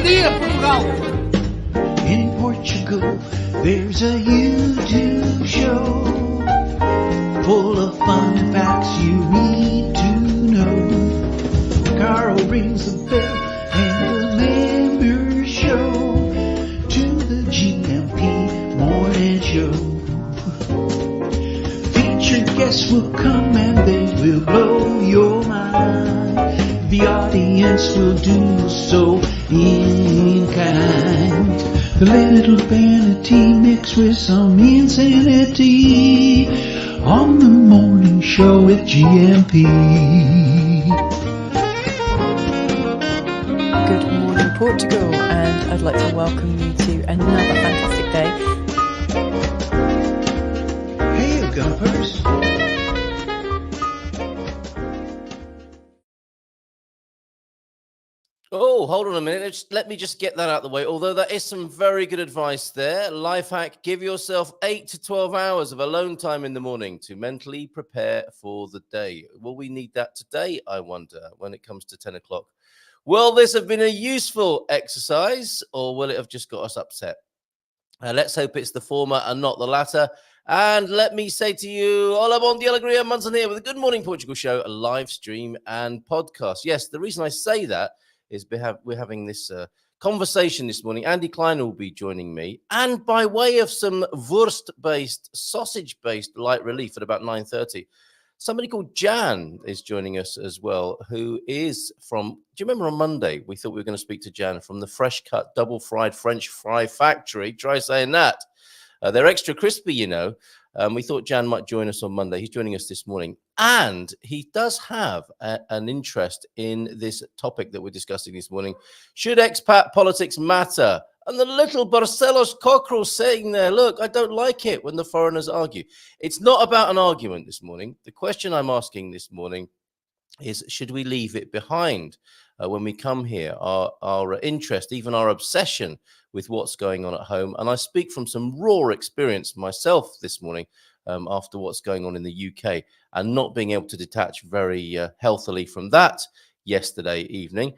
dia, Portugal! In Portugal, there's a YouTube show full of fun facts you need to know. Carl rings the bell and the members show to the GMP morning show. Featured guests will come and they will blow your mind. The audience will do so in kind. The little vanity mixed with some insanity on the morning show with GMP. Good morning, Portugal, and I'd like to welcome you to another fantastic day. Hey, Gumpers. Oh, hold on a minute. Let me just get that out of the way. Although that is some very good advice there. Life hack, give yourself 8 to 12 hours of alone time in the morning to mentally prepare for the day. Will we need that today, I wonder, when it comes to 10 o'clock? Will this have been a useful exercise, or will it have just got us upset? Let's hope it's the former and not the latter. And let me say to you, hola, bon dia, alegria, Munson here with the Good Morning Portugal show, a live stream and podcast. Yes, the reason I say that is we're having this conversation this morning. Andy Klein will be joining me. And by way of some wurst-based, sausage-based light relief at about 9:30, somebody called Jan is joining us as well, who is from, do you remember on Monday, we thought we were going to speak to Jan from the Fresh Cut Double Fried French Fry Factory. Try saying that. They're extra crispy, you know. We thought Jan might join us on Monday. He's joining us this morning. And he does have an interest in this topic that we're discussing this morning. Should expat politics matter? And the little Barcelos cockerel saying there, look, I don't like it when the foreigners argue. It's not about an argument this morning. The question I'm asking this morning is, should we leave it behind when we come here? Our interest, even our obsession with what's going on at home. And I speak from some raw experience myself this morning after what's going on in the UK and not being able to detach very healthily from that yesterday evening.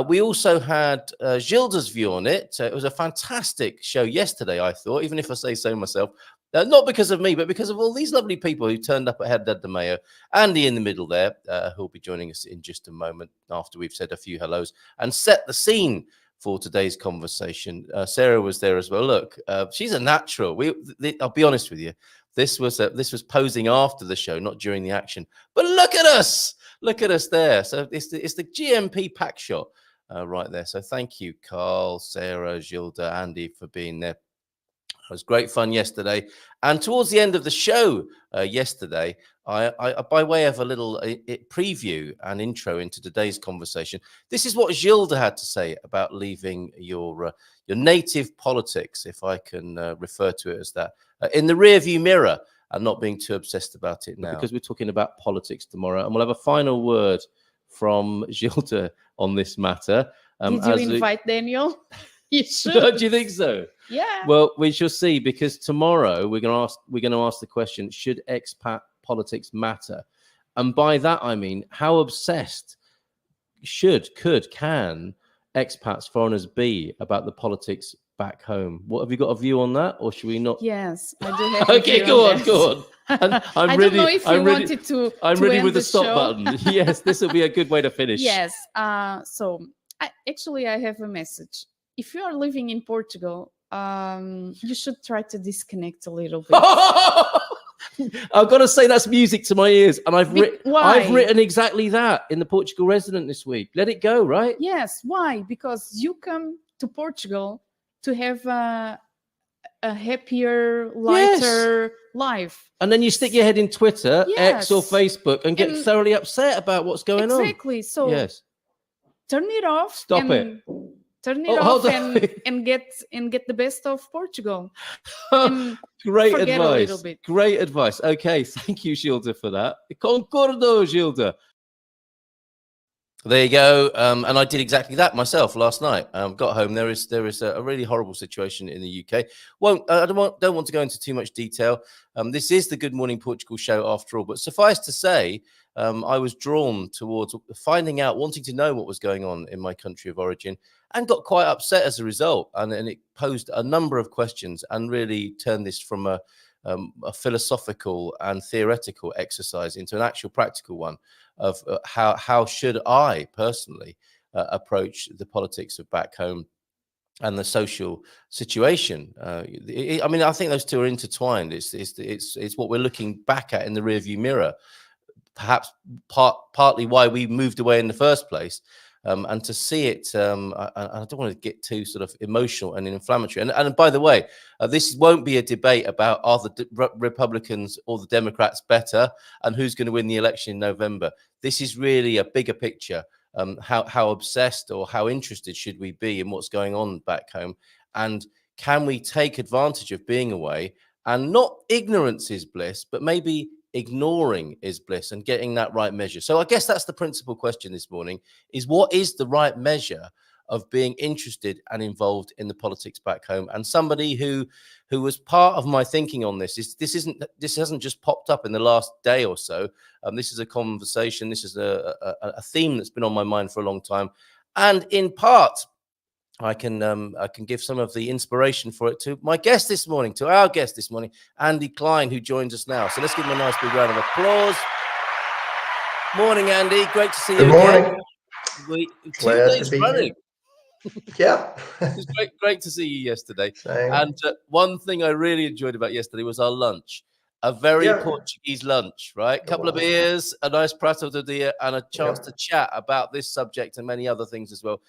We also had Gilda's view on it. It was a fantastic show yesterday, I thought, even if I say so myself. Not because of me, but because of all these lovely people who turned up at Head de Mayo. Andy in the middle there, who'll be joining us in just a moment after we've said a few hellos and set the scene for today's conversation. Sarah was there as well. Look, she's a natural. I'll be honest with you. This was posing after the show, not during the action. But look at us there. So it's the GMP pack shot right there. So thank you, Carl, Sarah, Gilda, Andy, for being there. It was great fun yesterday. And towards the end of the show yesterday, I by way of a little preview and intro into today's conversation, this is what Gilda had to say about leaving your native politics, if I can refer to it as that, in the rearview mirror and not being too obsessed about it now. Because we're talking about politics tomorrow. And we'll have a final word from Gilda on this matter. Did you invite Daniel? You should. Don't you think so? Yeah. Well, we shall see, because tomorrow we're going to ask the question: should expat politics matter? And by that I mean, how obsessed can expats, foreigners be about the politics back home? What, have you got a view on that, or should we not? Yes, I do have. Okay, go on. And I don't know if you wanted to. I'm to ready end with the stop show. button. Yes, this will be a good way to finish. Yes. So I have a message. If you are living in Portugal, you should try to disconnect a little bit. I've got to say, that's music to my ears, and I've Why? written exactly that in the Portugal Resident this week. Let it go, right? Yes. Why? Because you come to Portugal to have a happier, lighter life. And then you stick your head in Twitter, Yes. X or Facebook, and get thoroughly upset about what's going on. Exactly. So Yes. turn it off. Stop it. Turn it off and get the best of Portugal. Great forget a little advice. bit. Great advice. Okay, thank you, Gilda, for that. Concordo, Gilda. There you go. And I did exactly that myself last night. Got home. There is a really horrible situation in the UK. I don't want to go into too much detail. This is the Good Morning Portugal show after all. But suffice to say, I was drawn towards finding out, wanting to know what was going on in my country of origin, and got quite upset as a result. And it posed a number of questions and really turned this from a philosophical and theoretical exercise into an actual practical one of how should I personally approach the politics of back home and the social situation. I mean, I think those two are intertwined. It's what we're looking back at in the rearview mirror, perhaps partly why we moved away in the first place. And to see it, I don't want to get too sort of emotional and inflammatory. And by the way, this won't be a debate about are the Republicans or the Democrats better and who's going to win the election in November. This is really a bigger picture. How obsessed or how interested should we be in what's going on back home? And can we take advantage of being away? And not ignorance is bliss, but maybe ignoring is bliss, and getting that right measure. So I guess that's the principal question this morning, is what is the right measure of being interested and involved in the politics back home? And somebody who was part of my thinking on this hasn't just popped up in the last day or so. This is a conversation. This is a theme that's been on my mind for a long time, and in part, I can give some of the inspiration for it to my guest this morning, to our guest this morning, Andy Klein, who joins us now. So let's give him a nice big round of applause. Morning, Andy. Great to see you. Good morning. Again. 2 Glad days to be running. Yeah. It was great to see you yesterday. Same. And one thing I really enjoyed about yesterday was our lunch. A very Portuguese lunch, right? A couple of beers, a nice prato de dia, and a chance to chat about this subject and many other things as well.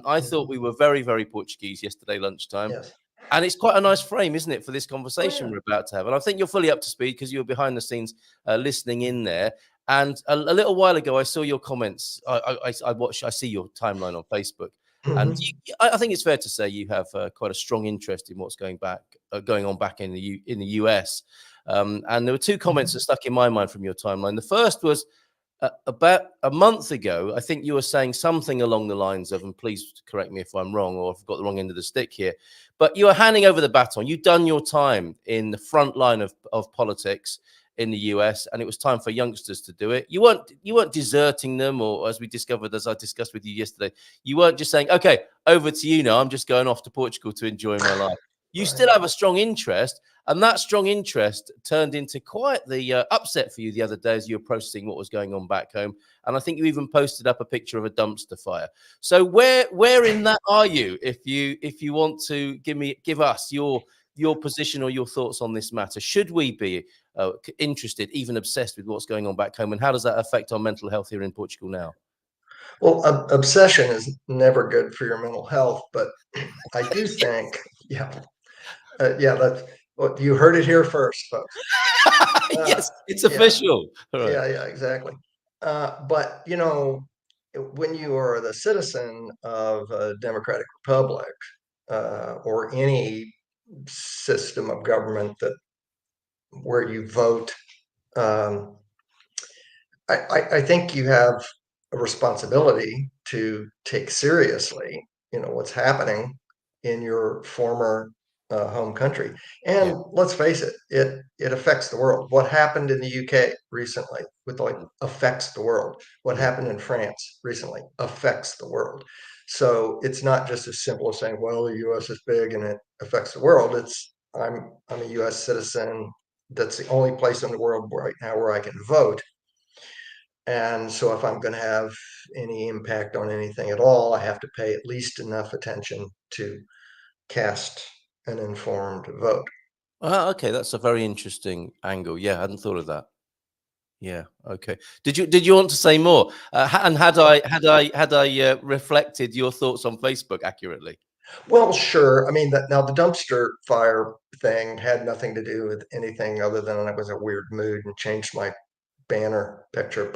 I thought we were very, very Portuguese yesterday lunchtime. Yes. And it's quite a nice frame, isn't it, for this conversation we're about to have? And I think you're fully up to speed because you were behind the scenes listening in there. And a little while ago, I saw your comments. I see your timeline on Facebook. And I think it's fair to say you have quite a strong interest in what's going on back in the US. And there were two comments that stuck in my mind from your timeline. The first was about a month ago. I think you were saying something along the lines of, and please correct me if I'm wrong or if I've got the wrong end of the stick here, but you were handing over the baton. You'd done your time in the front line of politics in the US, and it was time for youngsters to do it. You weren't deserting them, or as I discussed with you yesterday, you weren't just saying, okay, over to you now, I'm just going off to Portugal to enjoy my life. You still have a strong interest, and that strong interest turned into quite the upset for you the other day as you were processing what was going on back home. And I think you even posted up a picture of a dumpster fire. So where in that are you? If you want to give us your position or your thoughts on this matter, should we be interested, even obsessed with what's going on back home, and how does that affect our mental health here in Portugal now? Well, obsession is never good for your mental health, but I do think, that's what you heard it here first, folks. Yes, it's official. Right. Yeah, exactly. But when you are the citizen of a democratic republic or any system of government where you vote, I think you have a responsibility to take seriously, what's happening in your former home country. And let's face it, it affects the world. What happened in the UK recently affects the world. What happened in France recently affects the world. So it's not just as simple as saying, well, the US is big and it affects the world. I'm a US citizen. That's the only place in the world right now where I can vote. And so if I'm going to have any impact on anything at all, I have to pay at least enough attention to cast an informed vote. Okay, that's a very interesting angle. Yeah, I hadn't thought of that. Yeah. Okay. Did you want to say more? And had I reflected your thoughts on Facebook accurately? Well, sure. I mean, now the dumpster fire thing had nothing to do with anything other than I was in a weird mood and changed my banner picture.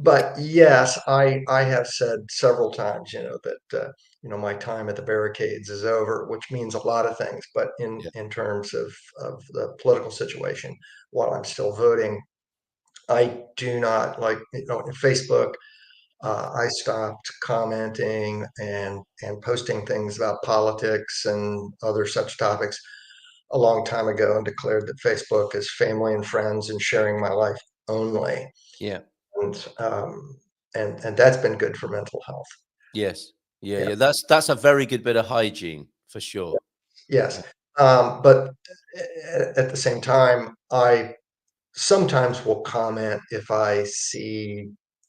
But yes, I have said several times, that my time at the barricades is over, which means a lot of things. But in terms of the political situation, while I'm still voting, I do not like, in Facebook. I stopped commenting and posting things about politics and other such topics a long time ago, and declared that Facebook is family and friends and sharing my life only. Yeah. and that's been good for mental health. Yes. Yeah, Yeah. yeah. That's a very good bit of hygiene for sure. Yes. But at the same time, I sometimes will comment if I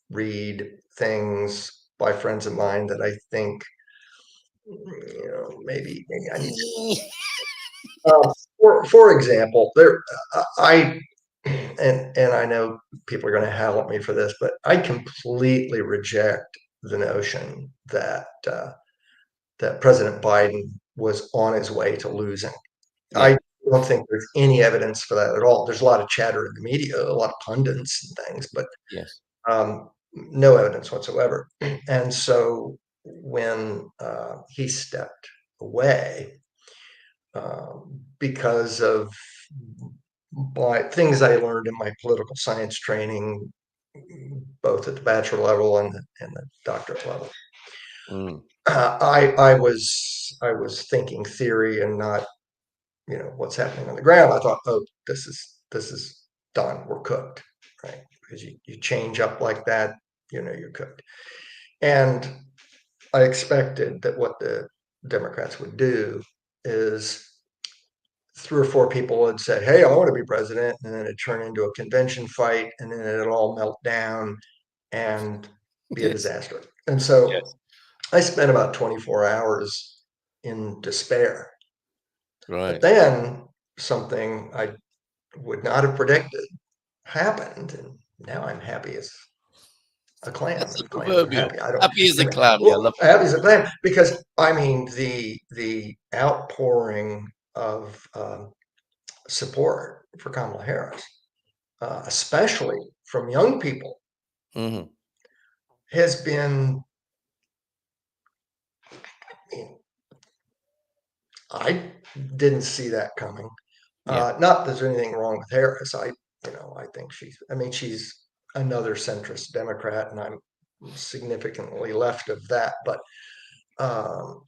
read things by friends of mine that I think, maybe I need to. For example, I and I know people are going to howl at me for this, but I completely reject the notion that President Biden was on his way to losing. Yeah. I don't think there's any evidence for that at all. There's a lot of chatter in the media, a lot of pundits and things, but Yes. no evidence whatsoever. And so when he stepped away because of things I learned in my political science training, both at the bachelor level and the doctorate level, Mm. I was thinking theory and not what's happening on the ground. I thought, oh, this is done. We're cooked, right? Because you change up like that, you're cooked. And I expected that what the Democrats would do is 3 or 4 people would say, "Hey, I want to be president," and then it'd turn into a convention fight, and then it'd all melt down and be a Yes. disaster. And so Yes. I spent about 24 hours in despair. But Right. then something I would not have predicted happened, and now I'm happy as a clam. That's the If I ever proverbial. happy, I don't. Happy as I a mean, clam. Yeah, I well, love happy as a clam because I mean the outpouring of support for Kamala Harris, especially from young people, it. Hmm. has been. I didn't see that coming. Yeah. Not that there's anything wrong with Harris. I think she's another centrist Democrat, and I'm significantly left of that. Um,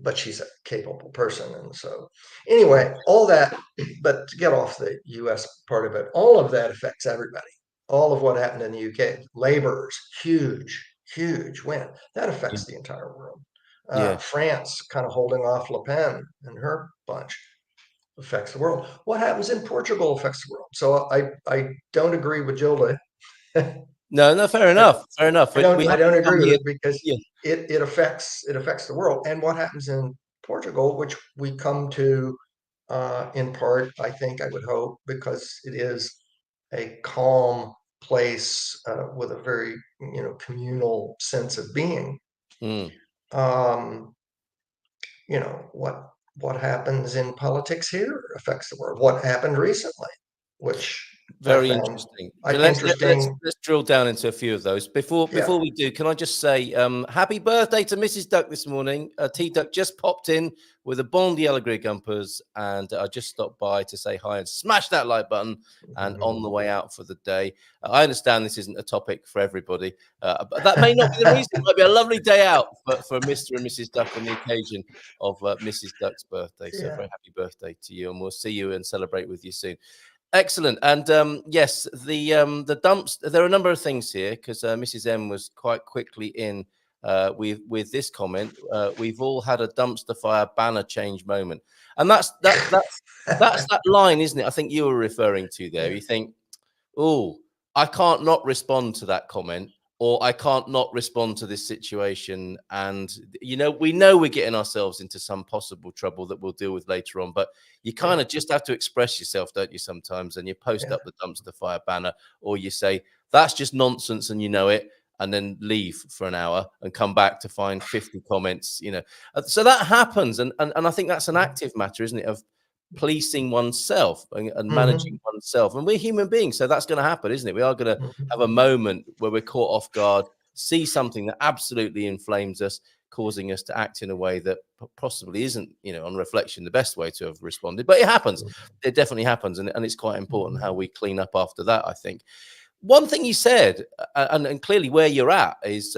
but she's a capable person, and so anyway, all that. But to get off the U.S. part of it, all of that affects everybody. All of what happened in the UK, laborers, huge win. That Yeah. affects the entire world. Yeah. France kind of holding off Le Pen and her bunch affects the world. What happens in Portugal affects the world. So I don't agree with Jilda. No, no, fair I, enough. Fair enough. I We don't I have don't to come agree with here. it because Yeah. it affects the world. And what happens in Portugal, which we come to in part, I think, I would hope, because it is a calm place with a very communal sense of being. Mm. Um, what happens in politics here affects the world. What happened recently, which I Very found interesting. So interesting. let's drill down into a few of those. Before Yeah. we do, can I just say happy birthday to Mrs. Duck this morning. T Duck just popped in with a Bond Yellow Grey Gumpers, and I just stopped by to say hi and smash that like button. And on the way out for the day, I understand this isn't a topic for everybody, but that may not be the reason. It might be a lovely day out for Mr. and Mrs. Duck on the occasion of Mrs. Duck's birthday. So Yeah. very happy birthday to you, and we'll see you and celebrate with you soon. Excellent. And yes, the dumps. There are a number of things here because Mrs. M was quite quickly in with this comment. We've all had a dumpster fire banner change moment, and that's that line, isn't it? I think you were referring to there. Yeah. You think, oh, I can't not respond to that comment, or I can't not respond to this situation. And, we know we're getting ourselves into some possible trouble that we'll deal with later on. But you kind of just have to express yourself, don't you, sometimes? And you post Yeah. up the dumpster fire banner, or you say, that's just nonsense and you know it. And then leave for an hour and come back to find 50 comments, So that happens. And I think that's an active matter, isn't it? Of policing oneself and managing oneself. And we're human beings, so that's going to happen, isn't it? We are going to have a moment where we're caught off guard, see something that absolutely inflames us, causing us to act in a way that possibly isn't, on reflection, the best way to have responded. But it happens. It definitely happens. And it's quite important how we clean up after that, I think. One thing you said, and clearly where you're at is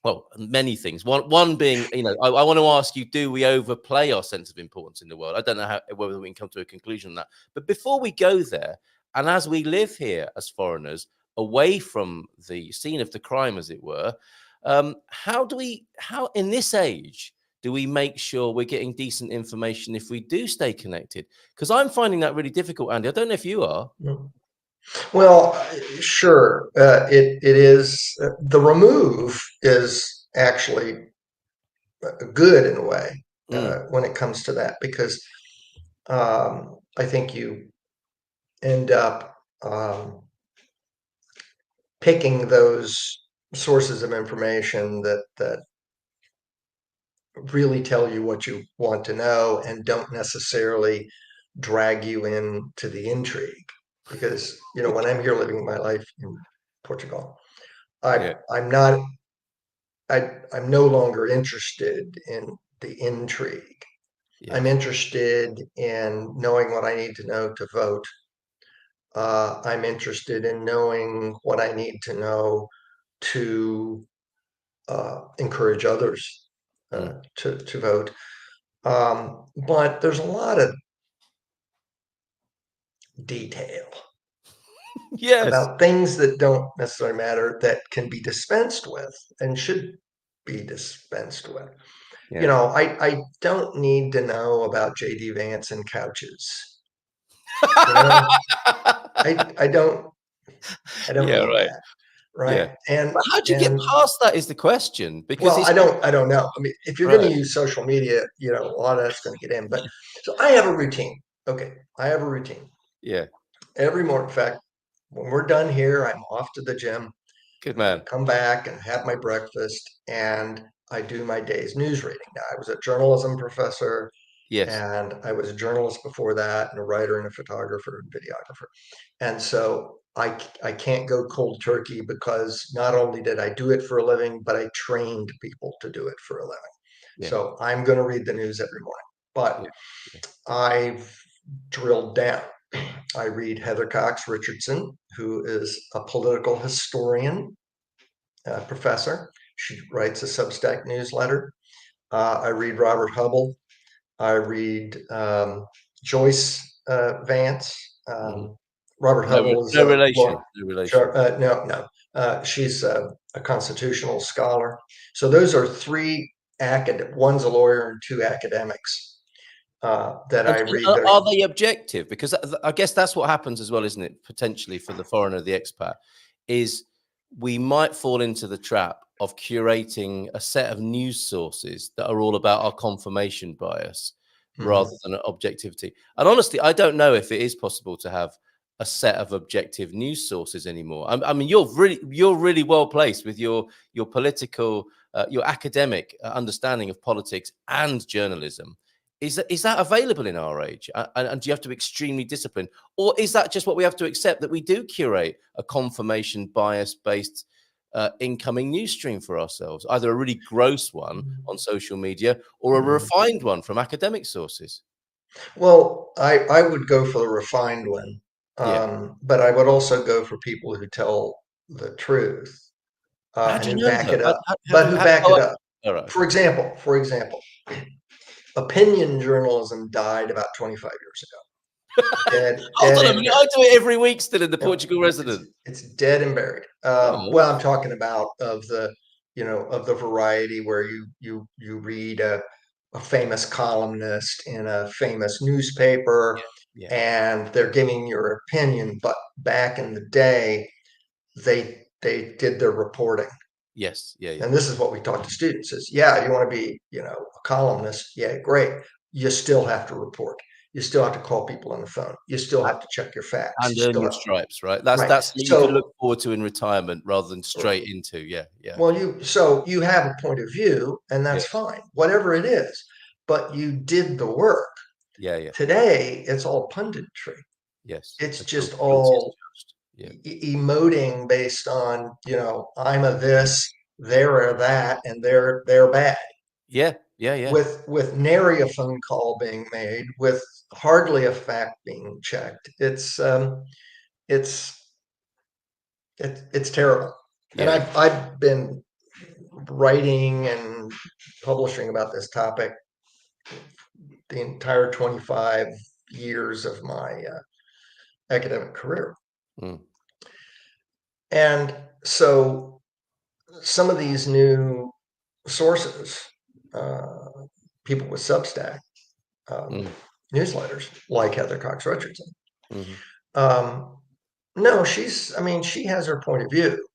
well, many things. One being, I want to ask you: do we overplay our sense of importance in the world? I don't know whether we can come to a conclusion on that. But before we go there, and as we live here as foreigners, away from the scene of the crime, as it were. How in this age do we make sure we're getting decent information if we do stay connected? Because I'm finding that really difficult, Andy. I don't know if you are. Well, sure. It is the remove is actually good in a way when it comes to that, because I think you end up picking those sources of information that really tell you what you want to know and don't necessarily drag you into the intrigue. Because, when I'm here living my life in Portugal, I'm not, I'm no longer interested in the intrigue. I'm interested in knowing what I need to know to vote. I'm interested in knowing what I need to know to encourage others to vote. But there's a lot of detail about things that don't necessarily matter that can be dispensed with and should be dispensed with. I don't need to know about JD Vance and couches. I don't need that. Right. And but how'd you get past that is the question, because I don't know. I mean, if you're going to use social media, a lot of that's going to get in. But so I have a routine. Okay. I have a routine. Yeah. Every morning. In fact, when we're done here, I'm off to the gym. Good man. Come back and have my breakfast, and I do my day's news reading. Now, I was a journalism professor. Yes. And I was a journalist before that, and a writer and a photographer and videographer. And so I can't go cold turkey, because not only did I do it for a living, but I trained people to do it for a living. So I'm going to read the news every morning. But I've drilled down. I read Heather Cox Richardson, who is a political historian, professor. She writes a Substack newsletter. I read Robert Hubble. I read Joyce Vance. Robert Hubble is no relation. No relation. No. She's a constitutional scholar. So those are three one's a lawyer and two academics that I read. Are they objective? Because I guess that's what happens as well, isn't it? Potentially for the foreigner, the expat, is we might fall into the trap of curating a set of news sources that are all about our confirmation bias rather than objectivity. And honestly, I don't know if it is possible to have a set of objective news sources anymore. I mean, you're really well placed with your political, your academic understanding of politics and journalism. Is that available in our age? And do you have to be extremely disciplined? Or is that just what we have to accept, that we do curate a confirmation bias-based incoming news stream for ourselves, either a really gross one on social media or a refined one from academic sources? Well, I would go for the refined one. But I would also go for people who tell the truth and who back it up. But who back it up. For example, opinion journalism died about 25 years ago. Hold on a minute. I do it every week still in the Portugal Resident. It's dead and buried. Well, I'm talking about of the variety where you read a famous columnist in a famous newspaper and they're giving your opinion. But back in the day, they did their reporting. Yes. And this is what we talk to students is, you want to be, a columnist. Yeah, great. You still have to report. You still have to call people on the phone. You still have to check your facts. And earn your stripes, right? That's what you can look forward to in retirement rather than straight into. Yeah. Well, you have a point of view, and that's fine, whatever it is. But you did the work. Yeah. Today, it's all punditry. Yes. It's just all emoting based on, I'm a this, they're a that, and they're bad. Yeah. With nary a phone call being made, with hardly a fact being checked. It's terrible. And I've been writing and publishing about this topic the entire 25 years of my academic career. And so some of these new sources, people with Substack newsletters, like Heather Cox Richardson. No, she has her point of view,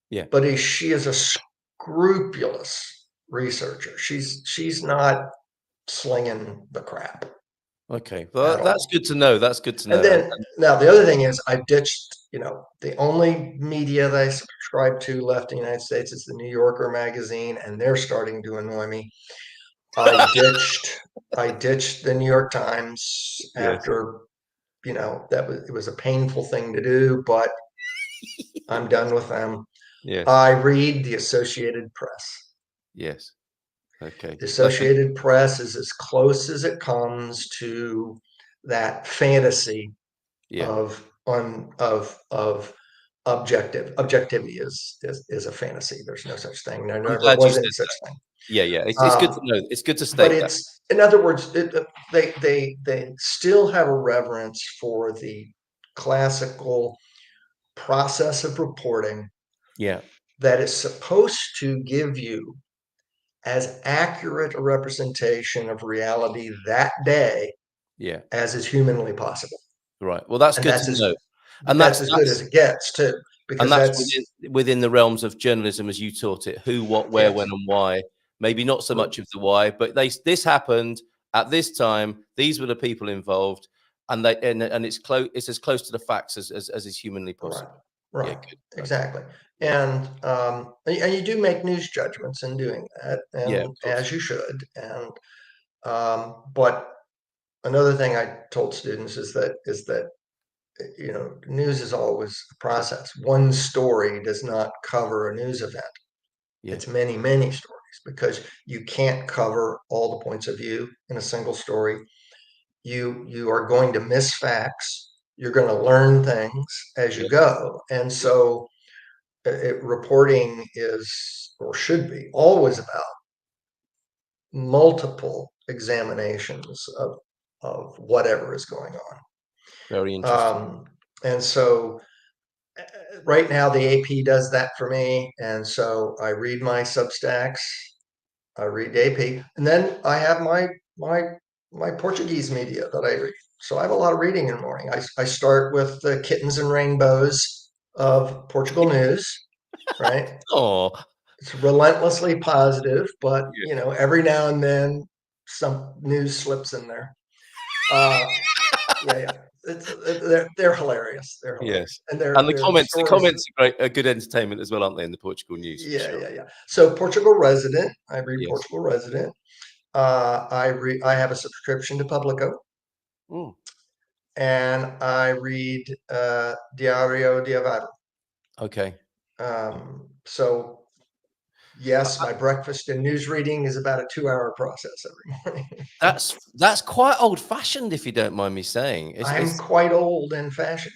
Yeah. but she is a scrupulous researcher. She's not slinging the crap. Okay, well, at that's all. good to know. That's good to know. And then now the other thing is I've ditched, the only media that I subscribe to left in the United States is the New Yorker magazine, and they're starting to annoy me. I ditched the New York Times Yes. after, it was a painful thing to do, but I'm done with them. Yes. I read the Associated Press. Yes. Okay. The Associated Press is as close as it comes to that fantasy Yeah. of objectivity is a fantasy. There's no such thing. There I'm never glad you was said any such that. thing. Yeah, yeah. It's good to know. It's good to But state that. it's, in other words, they still have a reverence for the classical process of reporting Yeah. that is supposed to give you as accurate a representation of reality that day Yeah. as is humanly possible. Right. Well, that's And good that's to as know. And that's as good as it gets too, because that's that's within the realms of journalism as you taught it. Who, what, where, yes. when, and why. Maybe not so much of the why, but this happened at this time. These were the people involved, and it's close. It's as close to the facts as is humanly possible. Right. Yeah, good. Exactly. Yeah. And you do make news judgments in doing that, Yeah, of and course. as you should. And but another thing I told students is that news is always a process. One story does not cover a news event. Yeah. It's many, many stories, because you can't cover all the points of view in a single story. You are going to miss facts. You're going to learn things as you Yeah. go. And so reporting is, or should be, always about multiple examinations of whatever is going Very interesting. on. And so right now the AP does that for me. And so I read my Substacks, I read AP, and then I have my Portuguese media that I read. So I have a lot of reading in the morning. I start with the kittens and rainbows of Portugal news, right? Oh, It's relentlessly positive, but yeah. every now and then some news slips in there. Yeah. They're hilarious. They're hilarious, Yes. and And the they're comments, stories. are good entertainment as well, aren't they, in the Portugal news? For sure. Yeah. So Portugal Resident, I read Yes. Portugal Resident. I have a subscription to Publico, Mm. and I read Diario Diavado. Okay. So yes, my breakfast and news reading is about a 2-hour process every morning. That's quite old fashioned, if you don't mind me saying. I'm quite old and fashioned.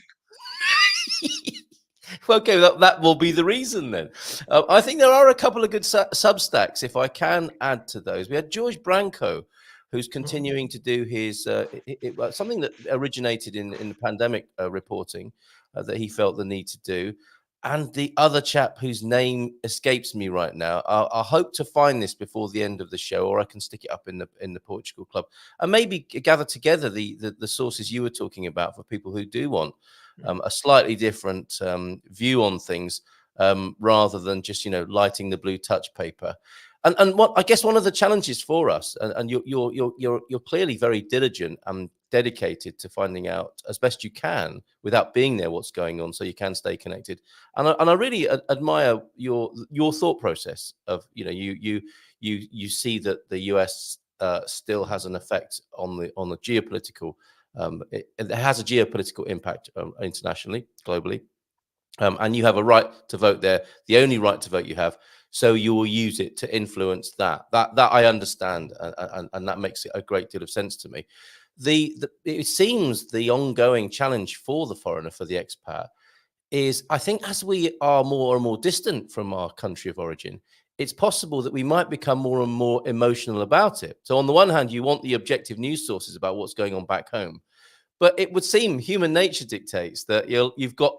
Okay, that will be the reason then. I think there are a couple of good Substacks, if I can add to those. We had George Branco, who's continuing to do his something that originated in the pandemic reporting that he felt the need to do. And the other chap whose name escapes me right now, I hope to find this before the end of the show, or I can stick it up in the Portugal Club, and maybe gather together the sources you were talking about for people who do want a slightly different view on things, rather than just lighting the blue touch paper. And what I guess one of the challenges for us, and you're clearly very diligent and dedicated to finding out as best you can without being there what's going on, so you can stay connected. And I really admire your thought process of you see that the US still has an effect on the geopolitical. It has a geopolitical impact internationally, globally. And you have a right to vote there, the only right to vote you have. So you will use it to influence that. That I understand, and that makes it a great deal of sense to me. It seems the ongoing challenge for the foreigner, for the expat, is I think as we are more and more distant from our country of origin, it's possible that we might become more and more emotional about it. So on the one hand, you want the objective news sources about what's going on back home. But it would seem human nature dictates that you've got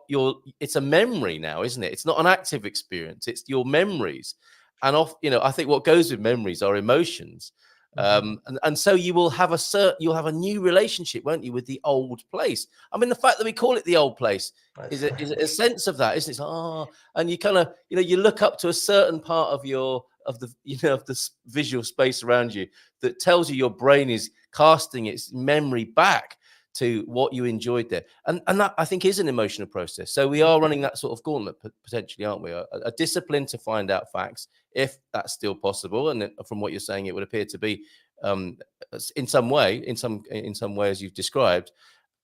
it's a memory now, isn't it? It's not an active experience, it's your memories. And I think what goes with memories are emotions. And so you'll have a new relationship, won't you, with the old place? I mean, the fact that we call it the old place is a sense of that, isn't it? It's, and you kind of, you look up to a certain part of the visual space around you that tells you your brain is casting its memory back to what you enjoyed there. And that, I think, is an emotional process. So we are running that sort of gauntlet potentially, aren't we? A discipline to find out facts, if that's still possible. And from what you're saying, it would appear to be in some way, in some way, as you've described,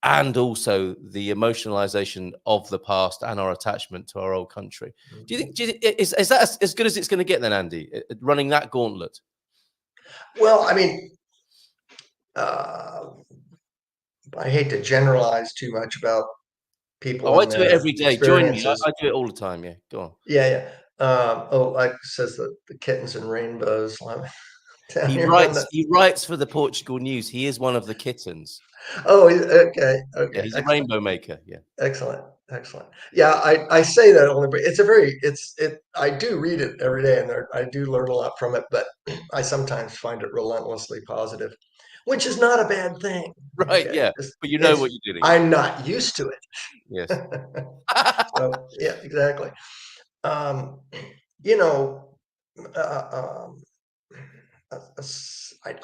and also the emotionalization of the past and our attachment to our old country. Do you think is that as good as it's going to get then, Andy, running that gauntlet? Well, I mean, I hate to generalize too much about people. Oh, I and do it their every day. Join me. experiences. I do it all the time. Yeah, go on. Yeah. Like says the kittens and rainbows. He writes for the Portugal News. He is one of the kittens. Oh, okay. Yeah, he's Excellent. a rainbow maker. Yeah. Excellent. Yeah, I say that only, but I do read it every day, and I do learn a lot from it, but I sometimes find it relentlessly positive, which is not a bad thing. Right. Okay? Yeah. But you know what you're doing. I'm not used to it. Yes. So, yeah, exactly. You know, I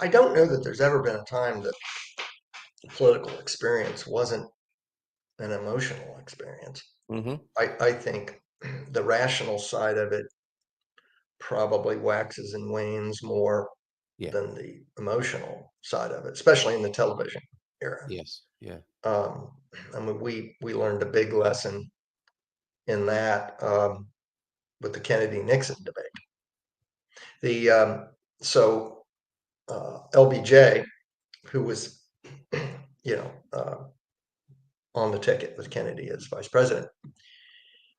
don't know that there's ever been a time that political experience wasn't an emotional experience. Mm-hmm. I think the rational side of it probably waxes and wanes more than the emotional side of it, especially in the television era. Yes. Yeah. I mean, we learned a big lesson in that with the Kennedy-Nixon debate. LBJ, who was, on the ticket with Kennedy as vice president,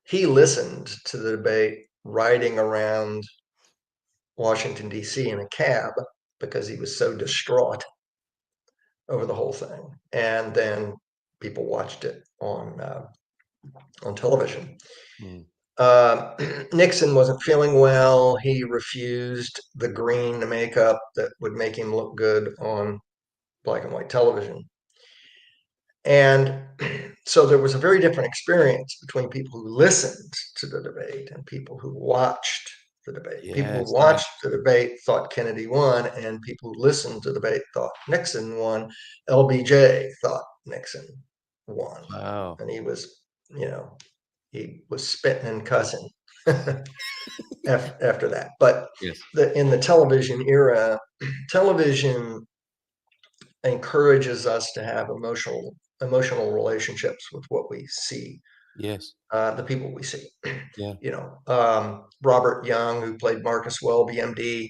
he listened to the debate riding around Washington, D.C. in a cab because he was so distraught over the whole thing. And then people watched it on television. Nixon wasn't feeling well. He refused the green makeup that would make him look good on black and white television. And so there was a very different experience between people who listened to the debate and people who watched the debate. Yes, people who watched the debate thought Kennedy won, and people who listened to the debate thought Nixon won. LBJ thought Nixon won. Wow. And he was spitting and cussing after that. But yes. In the television era, television encourages us to have emotional relationships with what we see. Yes. The people we see. Yeah. Robert Young, who played Marcus Welby, MD,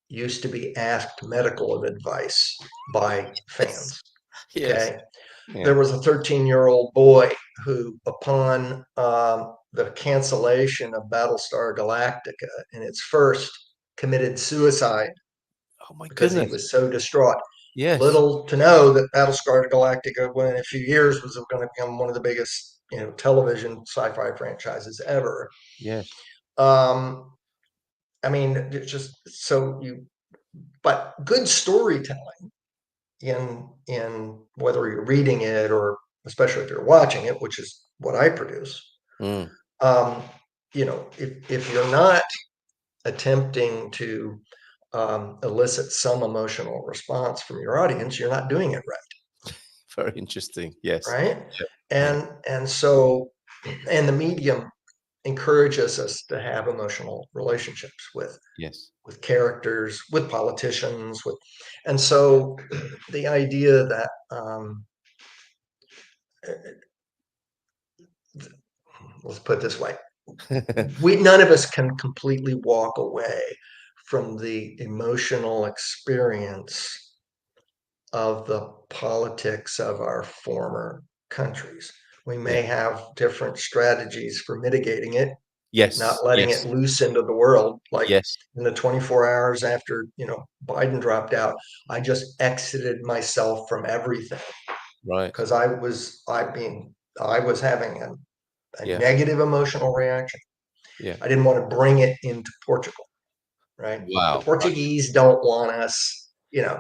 used to be asked medical advice by fans. Yes. Okay. Yeah. There was a 13-year-old boy who, upon the cancellation of Battlestar Galactica in its first, committed suicide. Oh my because goodness. He was so distraught. Yes. Little to know that Battlestar Galactica, within a few years, was going to become one of the biggest, television sci-fi franchises ever. Yes. I mean, it's just but good storytelling in whether you're reading it or especially if you're watching it, which is what I produce. If you're not attempting to elicit some emotional response from your audience, you're not doing it right. Very interesting. Yes. Right. Yeah. And so the medium encourages us to have emotional relationships with characters, with politicians, and so the idea that let's put it this way, none of us can completely walk away from the emotional experience of the politics of our former countries. We may have different strategies for mitigating it. Yes. Not letting it loose into the world. Like in the 24 hours after, Biden dropped out, I just exited myself from everything. Right. because I was having a Yeah. negative emotional reaction. Yeah. I didn't want to bring it into Portugal, right? The Wow. Right. Portuguese don't want us,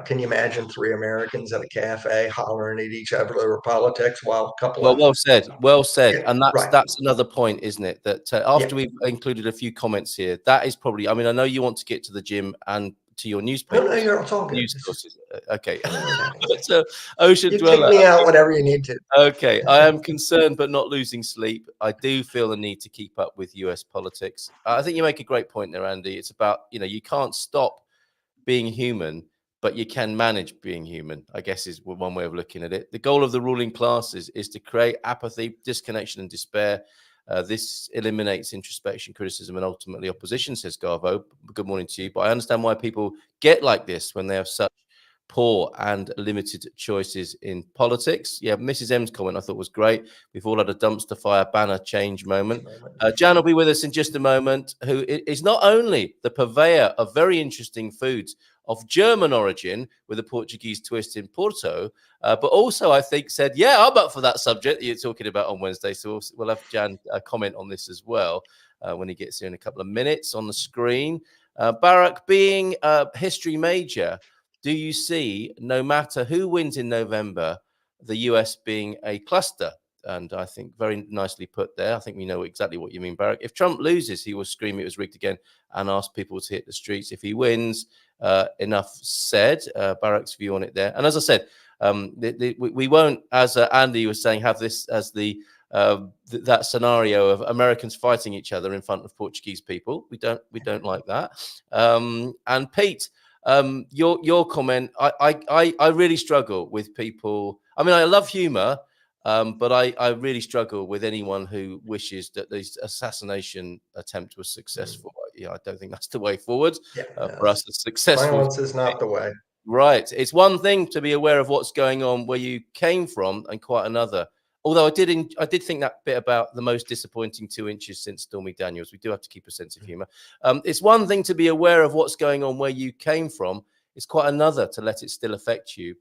can you imagine 3 Americans at a cafe hollering at each other over politics while a couple Well, of, well said. Well said. yeah, And that's right. that's another point, isn't it? That Yeah. after we've included a few comments here, that is probably. I mean, I know you want to get to the gym and to your No, newspapers, it's all good. news sources. Okay. Don't worry about anything. So, Ocean You kick Dweller. me out whenever you need to. Okay, I am concerned but not losing sleep. I do feel the need to keep up with US politics. I think you make a great point there, Andy. It's about, you can't stop being human, but you can manage being human, I guess is one way of looking at it. The goal of the ruling classes is to create apathy, disconnection, and despair. This eliminates introspection, criticism, and ultimately opposition, says Garvo. Good morning to you. But I understand why people get like this when they have such poor and limited choices in politics. Yeah, Mrs. M's comment I thought was great. We've all had a dumpster fire banner change moment. Jan will be with us in just a moment, who is not only the purveyor of very interesting foods of German origin with a Portuguese twist in Porto, but also I think said, yeah, I'm up for that subject that you're talking about on Wednesday. So we'll have Jan comment on this as well when he gets here in a couple of minutes on the screen. Barak, being a history major, do you see, no matter who wins in November, the US being a cluster? And I think very nicely put there. I think we know exactly what you mean, Barak. If Trump loses, he will scream it was rigged again and ask people to hit the streets. If he wins, enough said. Barak's view on it there. And as I said, we won't, as Andy was saying, have this as that scenario of Americans fighting each other in front of Portuguese people. We don't like that. And Pete, your comment, I really struggle with people. I mean, I love humor, but I really struggle with anyone who wishes that the assassination attempt was successful. I don't think that's the way forward for us as successful. Violence is not the way. Right. It's one thing to be aware of what's going on where you came from, and quite another. Although I did think that bit about the most disappointing 2 inches since Stormy Daniels. We do have to keep a sense of humor. It's one thing to be aware of what's going on where you came from. It's quite another to let it still affect you,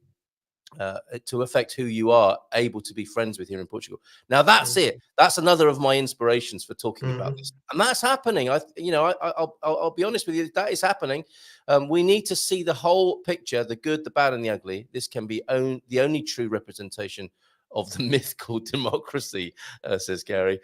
to affect who you are able to be friends with here in Portugal. Now that's it. That's another of my inspirations for talking about this, and that's happening. I'll be honest with you, that is happening. We need to see the whole picture, the good, the bad, and the ugly. This can be the only true representation of the myth called democracy, says Gary.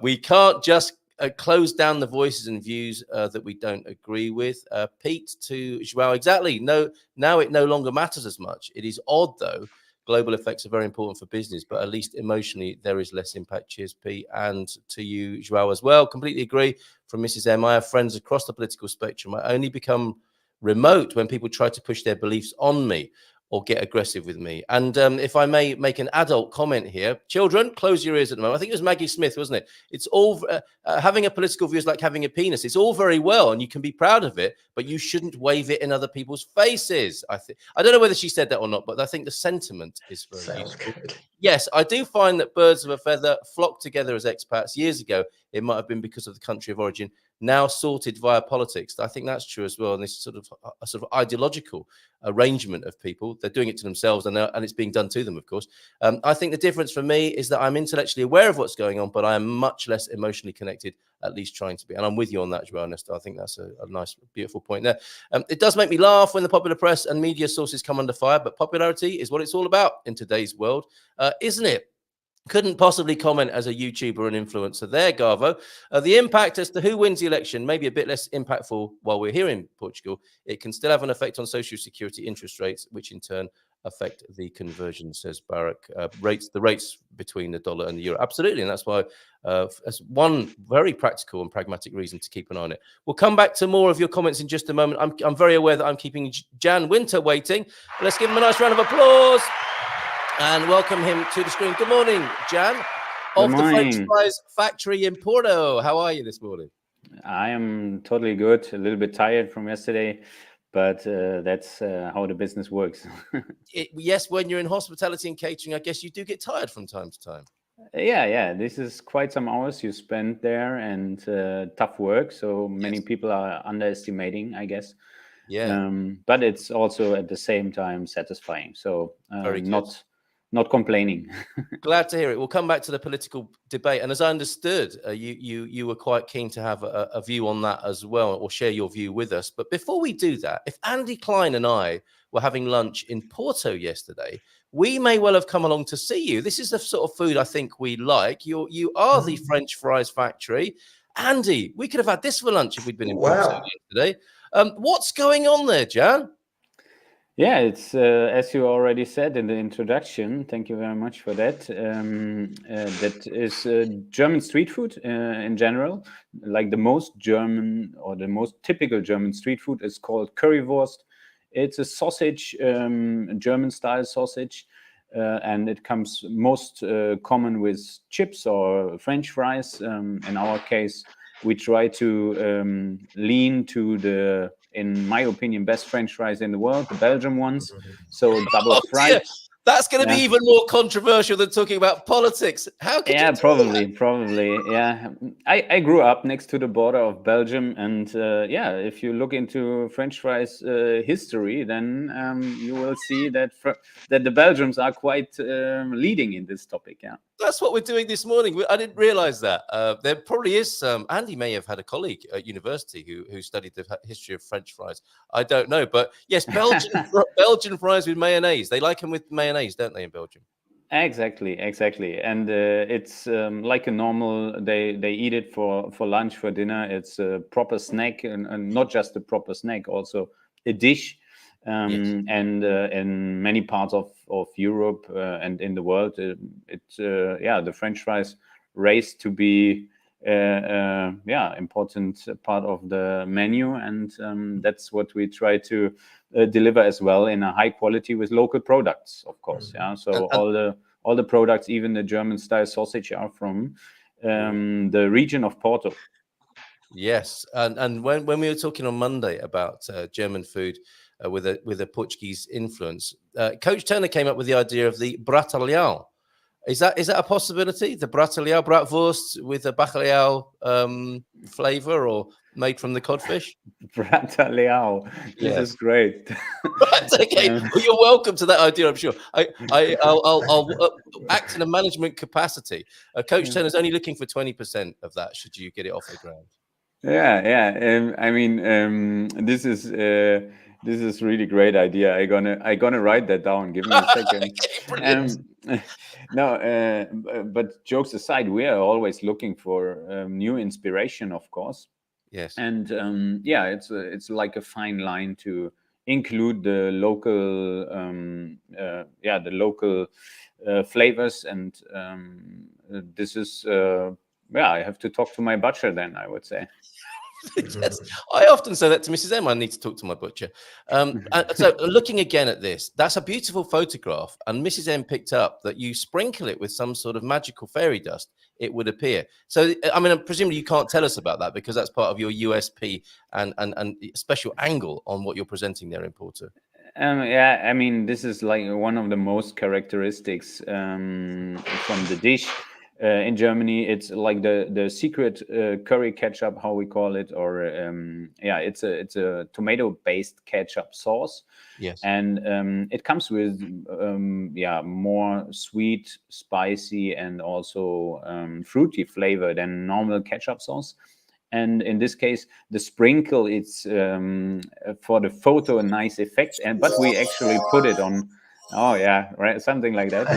We can't just close down the voices and views that we don't agree with. Pete to Joao, exactly. No, now it no longer matters as much. It is odd, though. Global effects are very important for business, but at least emotionally, there is less impact. Cheers, Pete. And to you, Joao, as well. Completely agree. From Mrs. M, I have friends across the political spectrum. I only become remote when people try to push their beliefs on me or get aggressive with me. And if I may make an adult comment here, children, close your ears at the moment. I think it was Maggie Smith, wasn't it? It's all having a political view is like having a penis. It's all very well, and you can be proud of it, but you shouldn't wave it in other people's faces. I don't know whether she said that or not, but I think the sentiment is very useful. Good. Yes, I do find that birds of a feather flock together as expats. Years ago, it might have been because of the country of origin. Now sorted via politics. I think that's true as well. And this sort of ideological arrangement of people, they're doing it to themselves, and it's being done to them, of course. I think the difference for me is that I'm intellectually aware of what's going on, but I am much less emotionally connected, at least trying to be. And I'm with you on that, Joao Ernesto. I think that's a nice, beautiful point there. It does make me laugh when the popular press and media sources come under fire, but popularity is what it's all about in today's world, isn't it? Couldn't possibly comment as a YouTuber and influencer there, Garvo. The impact as to who wins the election may be a bit less impactful while we're here in Portugal. It can still have an effect on social security interest rates, which in turn affect the conversion, says Barak. The rates between the dollar and the euro. Absolutely. And that's why that's one very practical and pragmatic reason to keep an eye on it. We'll come back to more of your comments in just a moment. I'm very aware that I'm keeping Jan Winter waiting. Let's give him a nice round of applause. And welcome him to the screen. Good morning, Jan, of the French fries factory in Porto. How are you this morning? I am totally good. A little bit tired from yesterday, but that's how the business works. Yes, when you're in hospitality and catering, I guess you do get tired from time to time. Yeah. This is quite some hours you spend there, and tough work. So many people are underestimating, I guess. Yeah. But it's also at the same time satisfying. So not complaining. Glad to hear it. We'll come back to the political debate, and as I understood, you were quite keen to have a view on that as well, or share your view with us. But before we do that, if Andy Klein and I were having lunch in Porto yesterday, we may well have come along to see you. This is the sort of food I think we like. You are the French fries factory. Andy, we could have had this for lunch if we'd been in Porto Wow. yesterday. What's going on there, Jan? Yeah, it's as you already said in the introduction. Thank you very much for that. That is German street food in general. Like the most German or the most typical German street food is called currywurst. It's a sausage, German-style sausage, and it comes most common with chips or French fries. In our case, we try to lean to the, in my opinion, best French fries in the world, the Belgian ones. So double fried. Dear. That's going to be even more controversial than talking about politics. How could you do probably. Yeah, I grew up next to the border of Belgium, and if you look into French fries history, then you will see that that the Belgians are quite leading in this topic. Yeah. That's what we're doing this morning. I didn't realize that. There probably is some. Andy may have had a colleague at university who studied the history of French fries. I don't know. But yes, Belgian fries with mayonnaise. They like them with mayonnaise, don't they, in Belgium? Exactly. And it's like a normal, they eat it for lunch, for dinner. It's a proper snack, and not just a proper snack, also a dish. Yes. And in many parts of Europe and in the world, the French fries raised to be important part of the menu, and that's what we try to deliver as well in a high quality with local products, of course. Yeah, so all the products, even the German style sausage, are from the region of Porto. Yes, and when we were talking on Monday about German food with a Portuguese influence, Coach Turner came up with the idea of the bacalhau. Is that a possibility? The bacalhau, bratwurst with a bacalhau flavor, or made from the codfish? Bacalhau. This is great. Right, okay. Well, you're welcome to that idea, I'm sure. I'll act in a management capacity. Coach Turner's only looking for 20% of that. Should you get it off the ground? I mean, this is really great idea. I gonna write that down. Give me a second. But jokes aside, we are always looking for new inspiration, of course. Yes. And it's like a fine line to include the local flavors, and this is I have to talk to my butcher then, I would say. Yes, I often say that to Mrs. M. I need to talk to my butcher. So looking again at this, that's a beautiful photograph, and Mrs. M picked up that you sprinkle it with some sort of magical fairy dust, it would appear. So, I mean, presumably you can't tell us about that because that's part of your USP and special angle on what you're presenting there in Porto. I mean, this is like one of the most characteristics from the dish. In Germany, it's like the secret curry ketchup, how we call it, or it's a tomato-based ketchup sauce. Yes, and it comes with more sweet, spicy, and also fruity flavor than normal ketchup sauce. And in this case, the sprinkle, it's for the photo a nice effect, but we actually put it on. Oh yeah, right, something like that.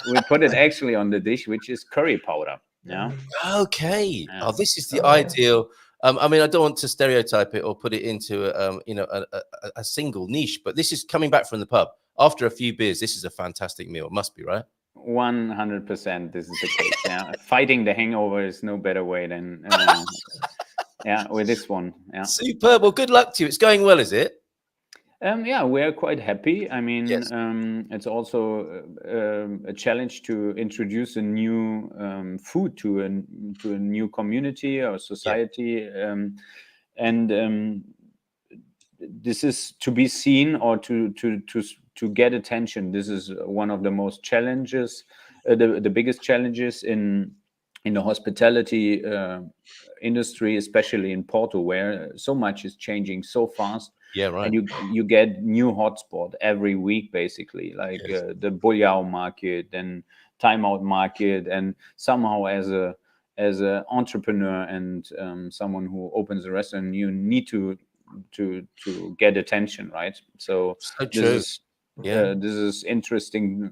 We put it actually on the dish, which is curry powder. Yeah. Okay. Yeah. Oh, this is the ideal. I mean, I don't want to stereotype it or put it into a single niche, but this is coming back from the pub after a few beers. This is a fantastic meal. It must be, right? 100%. This is the case. Yeah. Fighting the hangover is no better way than with this one. Yeah. Superb. Well, good luck to you. It's going well, is it? We're quite happy. I mean, yes. It's also a challenge to introduce a new food to a new community or society, and this is to be seen or to get attention. This is one of the most challenges, the biggest challenges in in the hospitality industry, especially in Porto, where so much is changing so fast. Yeah, right. And you get new hotspot every week, basically, like the Boljao market and Timeout market. And somehow, as a entrepreneur and someone who opens a restaurant, you need to get attention, right? So So this true. is Yeah. this is interesting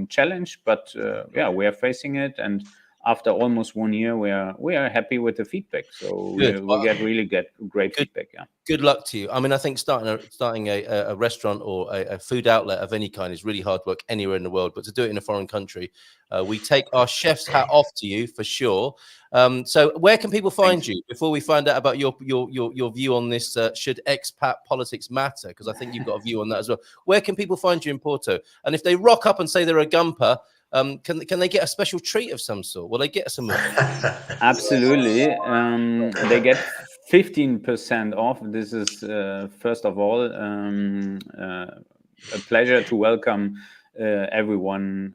challenge, but yeah, we are facing it. And after almost 1 year, we are happy with the feedback. So Good. we get great Good. feedback. Yeah. Good luck to you. I mean, I think starting a restaurant or a food outlet of any kind is really hard work anywhere in the world. But to do it in a foreign country, we take our chef's hat off to you for sure. So, where can people find you before we find out about your view on this? Should expat politics matter? Because I think you've got a view on that as well. Where can people find you in Porto? And if they rock up and say they're a gumper, can they get a special treat of some sort? Will they get some? Absolutely. They get 15% off. This is first of all a pleasure to welcome everyone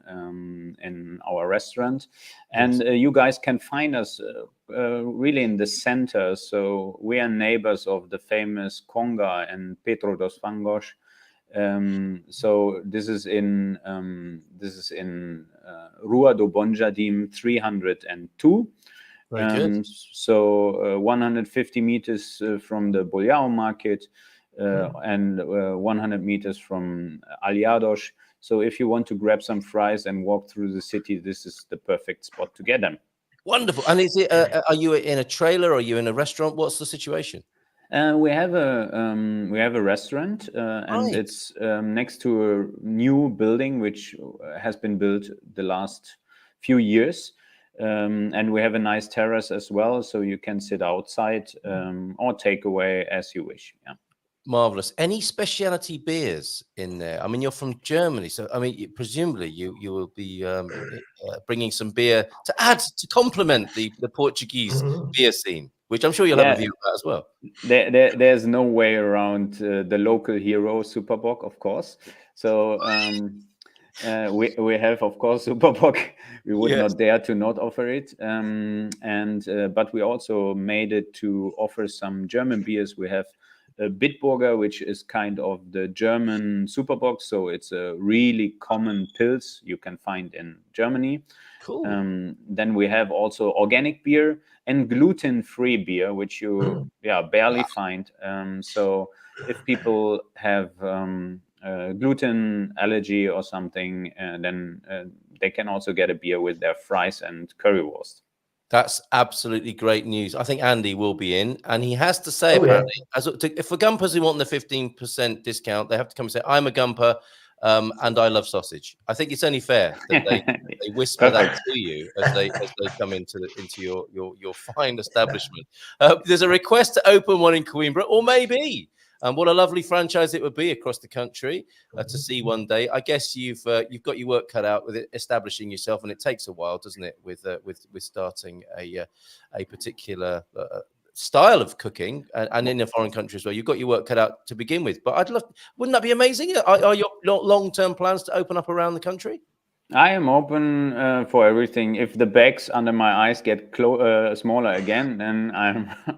in our restaurant. And you guys can find us really in the center. So we are neighbors of the famous Conga and Pedro dos Fangos. So this is in Rua do Bom Jardim 302. Very good. So 150 meters from the Boljao market and 100 meters from Aliados. So if you want to grab some fries and walk through the city, this is the perfect spot to get them. Wonderful. And is it? Are you in a trailer? Or are you in a restaurant? What's the situation? We have a restaurant, and Right. it's next to a new building which has been built the last few years. And we have a nice terrace as well, so you can sit outside or take away as you wish. Yeah. Marvelous. Any specialty beers in there? I mean, you're from Germany, so I mean, presumably you will be bringing some beer to add to complement the Portuguese beer scene, which I'm sure you'll have a view about as well. There's no way around the local hero Superbock, of course. So we have, of course, Superbock. We would not dare to not offer it. But we also made it to offer some German beers. We have Bitburger, which is kind of the German Superbock. So it's a really common pils you can find in Germany. Cool. Then we have also organic beer and gluten-free beer, which you barely find. So if people have gluten allergy or something, then they can also get a beer with their fries and currywurst. That's absolutely great news. I think Andy will be in, and he has to say, apparently, if for Gumpers who want the 15% discount, they have to come and say, I'm a Gumper, and I love sausage. I think it's only fair that they whisper that to you as they come into your fine establishment. There's a request to open one in Coimbra, or maybe. What a lovely franchise it would be across the country to see one day. I guess you've got your work cut out with it, establishing yourself, and it takes a while, doesn't it, with starting a particular style of cooking, and in a foreign country as well. You've got your work cut out to begin with. But wouldn't that be amazing? Are your long-term plans to open up around the country? I am open for everything. If the bags under my eyes get smaller again, then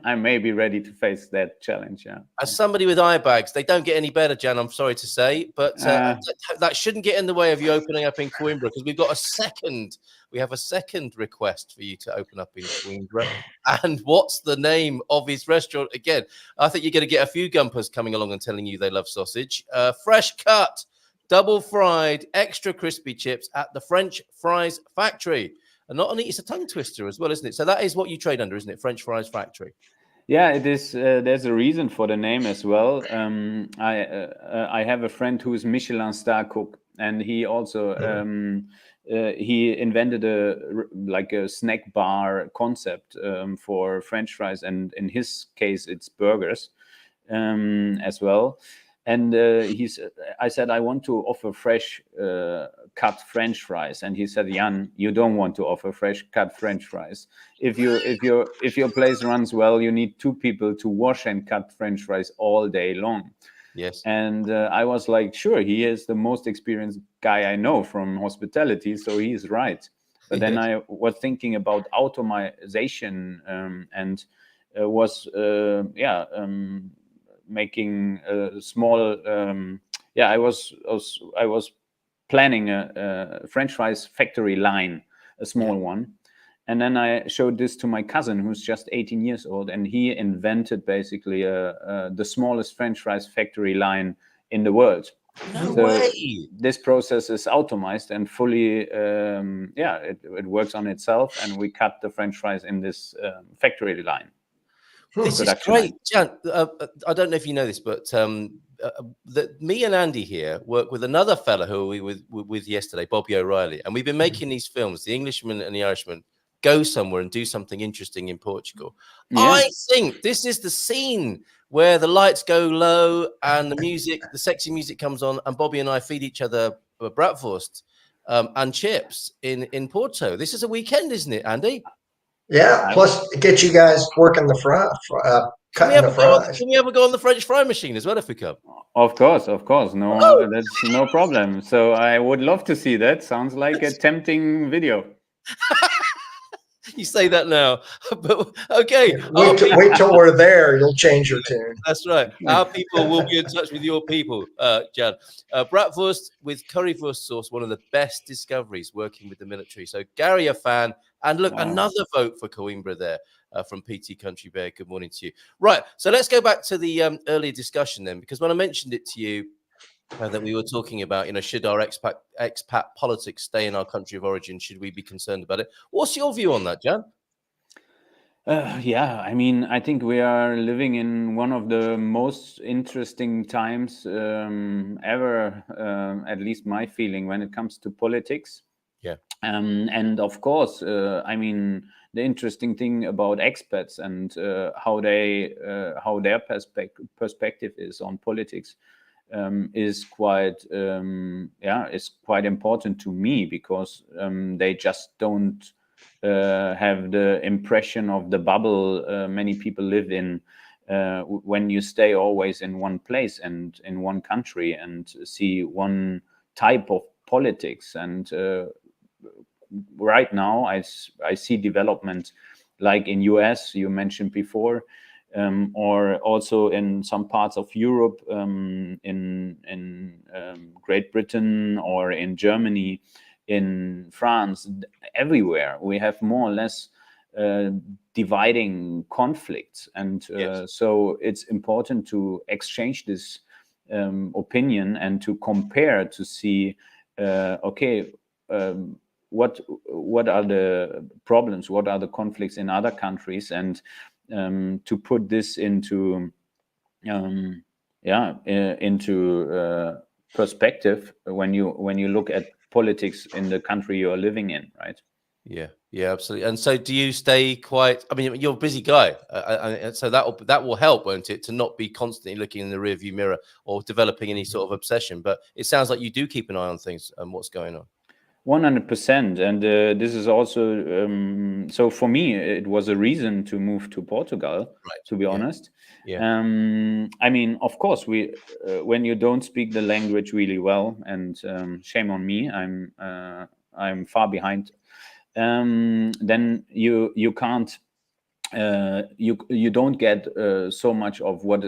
I may be ready to face that challenge. Yeah. As somebody with eye bags, they don't get any better, Jan. I'm sorry to say, but that shouldn't get in the way of you opening up in Coimbra, because we have a second request for you to open up in Coimbra. And what's the name of his restaurant again? I think you're going to get a few Gumpers coming along and telling you they love sausage. Fresh cut, double fried, extra crispy chips at the French Fries Factory. And not only, it's a tongue twister as well, isn't it? So that is what you trade under, isn't it? French Fries Factory. Yeah, it is. There's a reason for the name as well. I have a friend who is Michelin star cook, and he also he invented a snack bar concept for French fries, and in his case, it's burgers as well. And I said, I want to offer fresh cut French fries. And he said, Jan, you don't want to offer fresh cut French fries. If your place runs well, you need 2 people to wash and cut French fries all day long. Yes. And I was like, sure, he is the most experienced guy I know from hospitality, so he is right. But then I was thinking about automation, and was making a small I was planning a French fries factory line, a small one. And then I showed this to my cousin, who's just 18 years old, and he invented basically the smallest French fries factory line in the world. No So way. this process is automated and fully, it works on itself, and we cut the French fries in this factory line. This is great, Jan. I don't know if you know this, but me and Andy here work with another fella who we were with yesterday, Bobby O'Reilly, and we've been making these films, The Englishman and the Irishman, go somewhere and do something interesting in Portugal. Yeah. I think this is the scene where the lights go low and the music, the sexy music comes on, and Bobby and I feed each other bratwurst and chips in Porto. This is a weekend, isn't it, Andy? Yeah, plus get you guys working the cutting the fries. Can we ever go on the French fry machine as well if we come? Of course. No, that's no problem. So I would love to see that. Sounds like a tempting video. You say that now, but okay. Wait till we're there. You'll change your tune. That's right. Our people will be in touch with your people, Jan. Bratwurst with currywurst sauce, one of the best discoveries working with the military. So Gary, a fan. And look, another vote for Coimbra there from PT Country Bear. Good morning to you. Right. So let's go back to the earlier discussion then, because when I mentioned it to you, that we were talking about, should our expat politics stay in our country of origin? Should we be concerned about it? What's your view on that, Jan? I mean, I think we are living in one of the most interesting times ever, at least my feeling, when it comes to politics. Yeah. And of course, I mean, the interesting thing about expats and how their perspective is on politics is quite important to me, because they just don't have the impression of the bubble many people live in when you stay always in one place and in one country and see one type of politics. And right now I see development like in US, you mentioned before, or also in some parts of Europe, in Great Britain or in Germany, in France, everywhere we have more or less dividing conflicts. And so it's important to exchange this opinion and to compare, to see, what are the problems, what are the conflicts in other countries, and to put this into perspective when you look at politics in the country you are living in, right? Yeah, absolutely. And so, do you stay quite? I mean, you're a busy guy, so that will help, won't it, to not be constantly looking in the rearview mirror or developing any sort of obsession. But it sounds like you do keep an eye on things and what's going on. 100%. And this is also so for me it was a reason to move to Portugal, right, to be honest. I mean, of course, we when you don't speak the language really well, and shame on me, I'm far behind, then you can't you don't get so much of what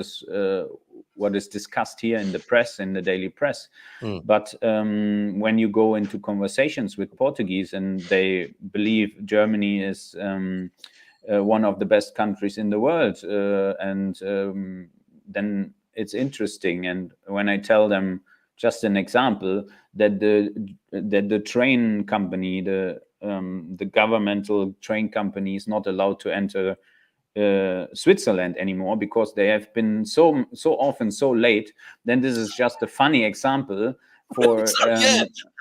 is discussed here in the press, in the daily press. But when you go into conversations with Portuguese and they believe Germany is one of the best countries in the world, then it's interesting. And when I tell them, just an example, that the train company, the governmental train company, is not allowed to enter Switzerland anymore because they have been so often so late, then this is just a funny example for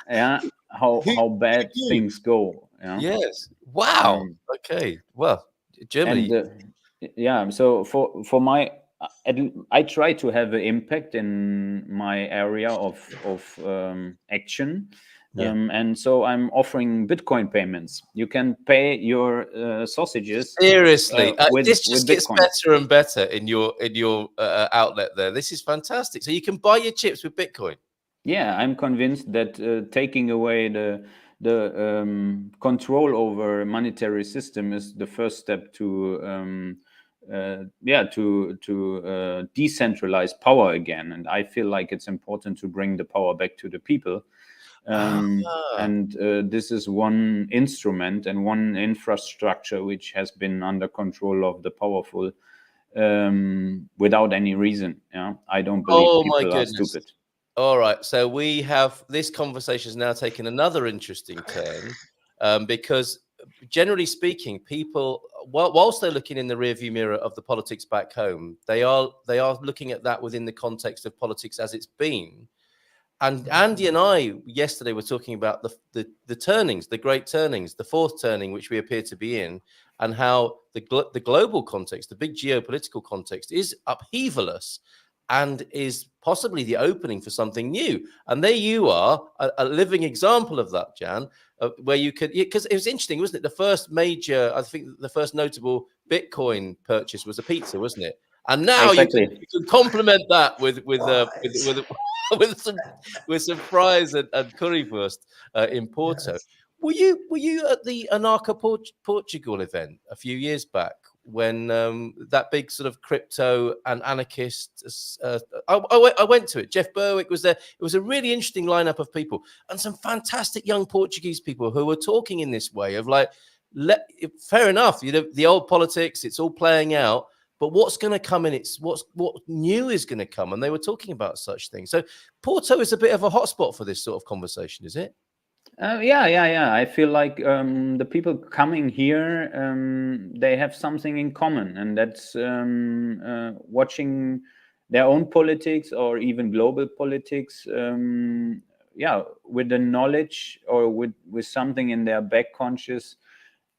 how bad things go. Yes. Wow. Okay. Well, Germany. And, so for my, I try to have an impact in my area of action. And so I'm offering Bitcoin payments. You can pay your sausages. Seriously, with this just gets Bitcoin. better and better in your outlet there. This is fantastic. So you can buy your chips with Bitcoin. Yeah, I'm convinced that taking away the control over monetary system is the first step to decentralize power again. And I feel like it's important to bring the power back to the people. And this is one instrument and one infrastructure which has been under control of the powerful without any reason. Yeah, I don't believe people are stupid. All right, so we have this conversation has now taken another interesting turn because generally speaking, people, whilst they're looking in the rearview mirror of the politics back home, they are looking at that within the context of politics as it's been. And Andy and I yesterday were talking about the turnings, the great turnings, the fourth turning which we appear to be in, and how the global context, the big geopolitical context, is upheavalous and is possibly the opening for something new. And there you are, a living example of that, Jan, where you could, because it was interesting, wasn't it? The first major, I think the first notable Bitcoin purchase was a pizza, wasn't it? And now Exactly. you can complement that with some fries and currywurst in Porto. Yes. Were you at the Anarcha Portugal event a few years back when that big sort of crypto and anarchist? I went to it. Jeff Berwick was there. It was a really interesting lineup of people and some fantastic young Portuguese people who were talking in this way of like, fair enough, you know, the old politics, it's all playing out. But what's going to come in? What new is going to come? And they were talking about such things. So Porto is a bit of a hotspot for this sort of conversation, is it? Yeah. I feel like the people coming here, they have something in common, and that's watching their own politics or even global politics. With the knowledge or with something in their back consciousness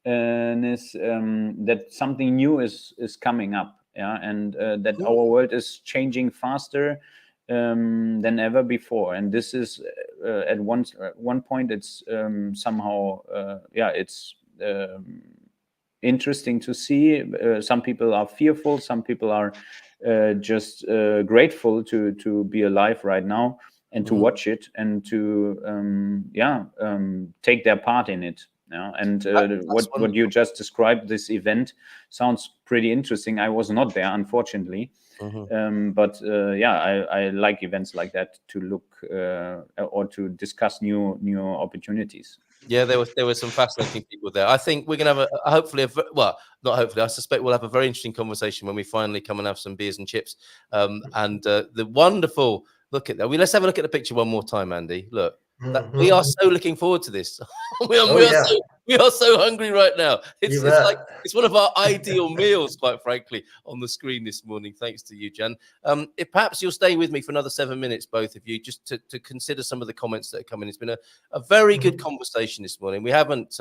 that something new is coming up, and that our world is changing faster than ever before. And this is at one point it's somehow it's interesting to see. Some people are fearful, some people are just grateful to be alive right now and to watch it and to take their part in it. And what you just described, this event, sounds pretty interesting. I was not there, unfortunately. But I like events like that to look or to discuss new opportunities. Yeah, there were some fascinating people there. I think we're going to have I suspect we'll have a very interesting conversation when we finally come and have some beers and chips. And the wonderful, look at that. Let's have a look at the picture one more time, Andy. Look. We are so looking forward to this. we are so hungry right now. It's one of our ideal meals, quite frankly, on the screen this morning. Thanks to you, Jan. If perhaps you'll stay with me for another 7 minutes, both of you, just to consider some of the comments that are coming. It's been a very good conversation this morning. We haven't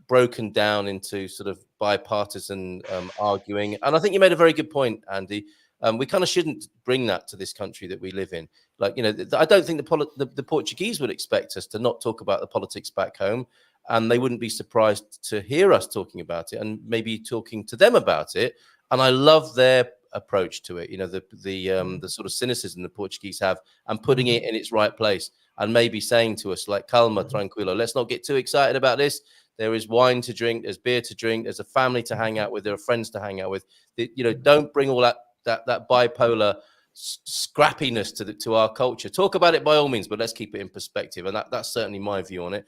broken down into sort of bipartisan arguing, and I think you made a very good point, Andy. We kind of shouldn't bring that to this country that we live in. Like, you know, I don't think the Portuguese would expect us to not talk about the politics back home, and they wouldn't be surprised to hear us talking about it and maybe talking to them about it. And I love their approach to it. You know, the sort of cynicism the Portuguese have and putting it in its right place and maybe saying to us like, calma, tranquilo, let's not get too excited about this. There is wine to drink, there's beer to drink, there's a family to hang out with, there are friends to hang out with. You know, don't bring all that bipolar scrappiness to our culture. Talk about it by all means, but let's keep it in perspective. And that's certainly my view on it.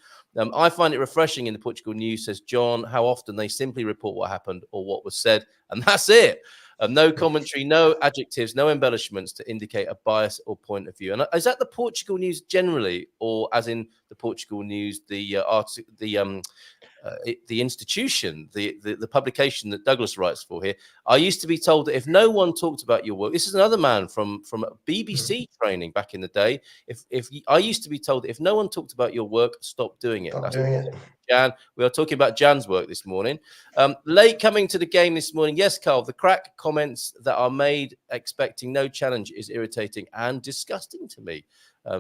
I find it refreshing in the Portugal news, says John, how often they simply report what happened or what was said, and that's it. No commentary, no adjectives, no embellishments to indicate a bias or point of view. And is that the Portugal news generally, or as in the Portugal news, the institution, the publication that Douglas writes for here? I used to be told that if no one talked about your work, this is another man from BBC training back in the day. I used to be told that if no one talked about your work, stop doing it. That's Jan. We are talking about Jan's work this morning. Late coming to the game this morning. Yes, Carl, the crack comments that are made expecting no challenge is irritating and disgusting to me,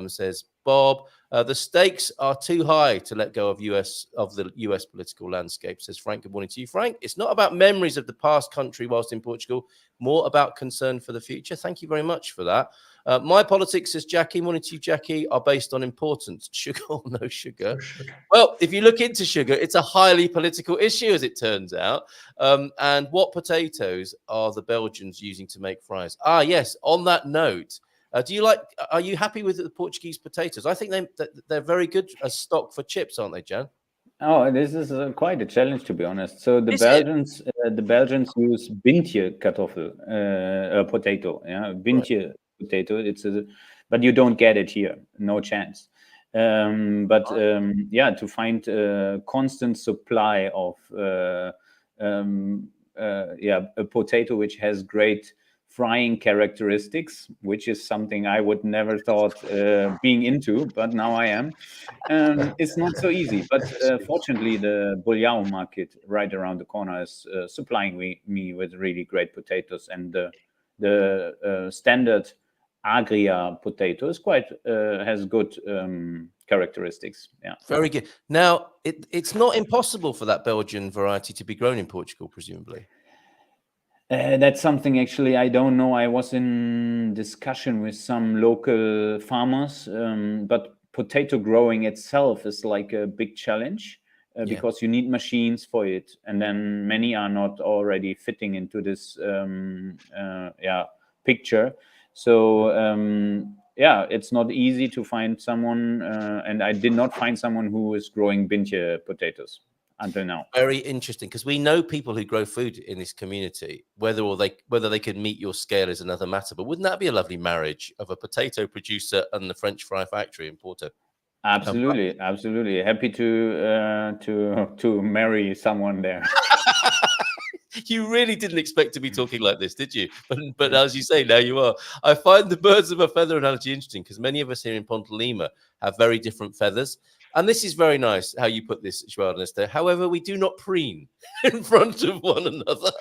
says Bob. The stakes are too high to let go of the US political landscape, says Frank. Good morning to you, Frank. It's not about memories of the past country whilst in Portugal, more about concern for the future. Thank you very much for that. My politics, says Jackie, morning to you, Jackie, are based on importance. Sugar or no sugar? Oh, sugar. Well, if you look into sugar, it's a highly political issue, as it turns out. And what potatoes are the Belgians using to make fries? Ah, yes. On that note, are you happy with the Portuguese potatoes? I think they're very good as stock for chips, aren't they, Jan? Oh, this is quite a challenge, to be honest. So Is it? The Belgians use bintje kartoffel, potato. Yeah, bintje potato. But you don't get it here. No chance. Yeah, to find a constant supply of a potato which has great frying characteristics, which is something I would never thought being into, but now I am. It's not so easy, but fortunately, the Bouillon market right around the corner is supplying me with really great potatoes, and the standard Agria potato is quite has good characteristics. Yeah, very good. Now, it's not impossible for that Belgian variety to be grown in Portugal, presumably. That's something actually I don't know. I was in discussion with some local farmers, but potato growing itself is like a big challenge because you need machines for it, and then many are not already fitting into this picture. So it's not easy to find someone, and I did not find someone who is growing bintje potatoes until now. Very interesting, because we know people who grow food in this community. Whether they could meet your scale is another matter. But wouldn't that be a lovely marriage of a potato producer and the French fry factory in Porto? Absolutely, absolutely. Happy to marry someone there. You really didn't expect to be talking like this, did you? But as you say, now you are. I find the birds of a feather analogy interesting, because many of us here in Ponte Lima have very different feathers. And this is very nice how you put this, João Ernesto. However, we do not preen in front of one another.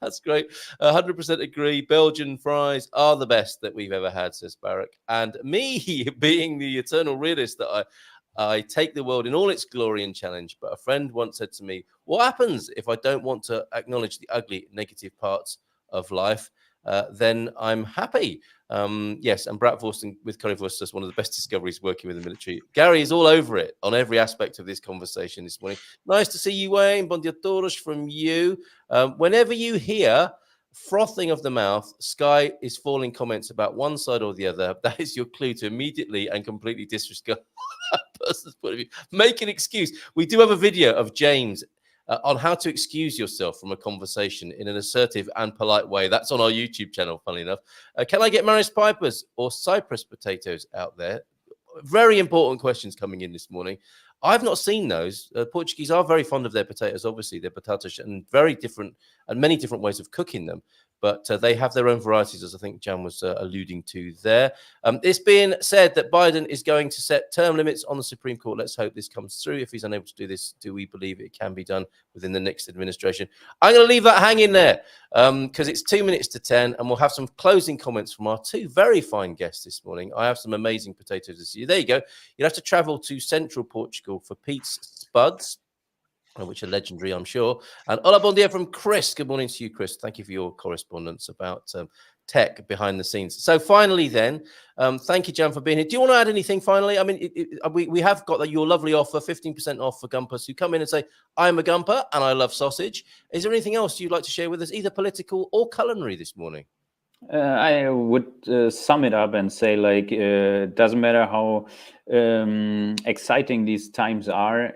That's great. 100% agree. Belgian fries are the best that we've ever had, says Barak. And me, being the eternal realist that I take the world in all its glory and challenge. But a friend once said to me, what happens if I don't want to acknowledge the ugly, negative parts of life? Then I'm happy. Yes, and Bratwurst with currywurst is one of the best discoveries working with the military. Gary is all over it on every aspect of this conversation this morning. Nice to see you, Wayne. Bon dia todos from you. Whenever you hear frothing of the mouth, sky is falling comments about one side or the other, that is your clue to immediately and completely disregard that person's point of view. Make an excuse. We do have a video of James on how to excuse yourself from a conversation in an assertive and polite way. That's on our YouTube channel, funnily enough. Can I get Maris Pipers or Cypress potatoes out there? Very important questions coming in this morning. I've not seen those. Portuguese are very fond of their potatoes, obviously, their patatas, and very different and many different ways of cooking them. But they have their own varieties, as I think Jan was alluding to there. It's being said that Biden is going to set term limits on the Supreme Court. Let's hope this comes through. If he's unable to do this, do we believe it can be done within the next administration? I'm going to leave that hanging there because it's 2 minutes to 10, and we'll have some closing comments from our two very fine guests this morning. I have some amazing potatoes this year. There you go. You'll have to travel to central Portugal for Pete's Spuds, which are legendary, I'm sure. And hola, bon dia from Chris. Good morning to you, Chris. Thank you for your correspondence about tech behind the scenes. So finally then, thank you, Jan, for being here. Do you want to add anything finally? I mean, we have got your lovely offer, 15% off for Gumpers who come in and say, I'm a Gumper and I love sausage. Is there anything else you'd like to share with us, either political or culinary this morning? I would sum it up and say, like, it doesn't matter how exciting these times are.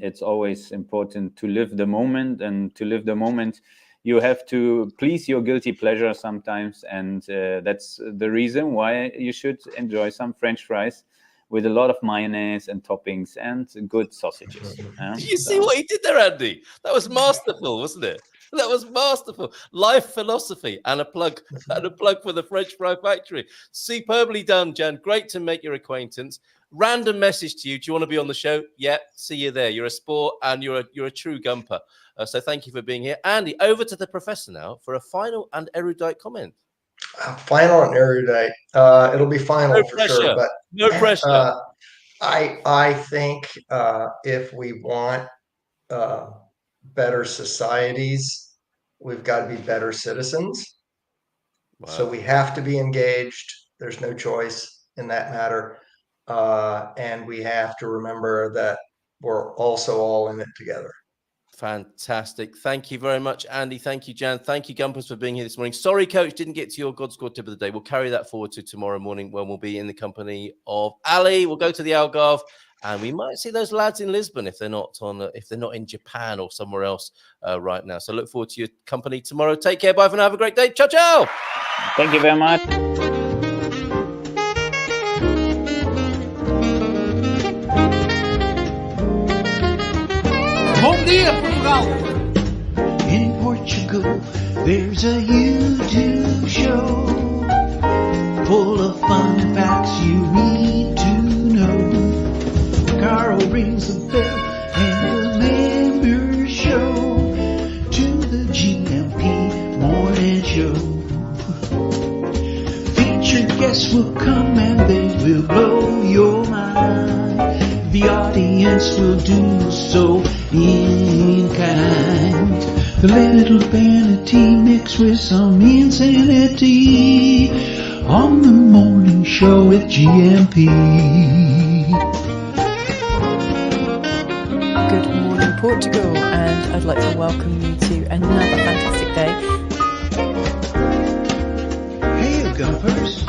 It's always important to live the moment, and to live the moment, you have to please your guilty pleasure sometimes. And that's the reason why you should enjoy some French fries with a lot of mayonnaise and toppings and good sausages. Did you see what he did there, Andy? That was masterful, wasn't it? That was masterful. Life philosophy and a plug for the French Fry Factory. Superbly done, Jan. Great to make your acquaintance. Random message to you. Do you want to be on the show? Yeah, see you there. You're a sport and you're a true Gumper. So thank you for being here. Andy, over to the professor now for a final and erudite comment. Final and erudite. It'll be final No for pressure. sure, but no pressure. I think if we want better societies, we've got to be better citizens. Wow. So we have to be engaged. There's no choice in that matter. And we have to remember that we're also all in it together. Fantastic. Thank you very much, Andy. Thank you, Jan. Thank you, Gumpers, for being here this morning. Sorry, Coach, didn't get to your God Squad tip of the day. We'll carry that forward to tomorrow morning when we'll be in the company of Ali. We'll go to the Algarve, and we might see those lads in Lisbon if they're not in Japan or somewhere else right now. So look forward to your company tomorrow. Take care. Bye for now. Have a great day. Ciao, ciao. Thank you very much. Bom dia, Portugal! In Portugal, there's a YouTube show full of fun facts you need to know. Carl rings the bell and the members show to the GMP morning show. Featured guests will come and they will blow your mind. The audience will do so in kind. The little vanity mixed with some insanity on the morning show with GMP. Good morning, Portugal, and I'd like to welcome you to another fantastic day. Hey, Gumpers.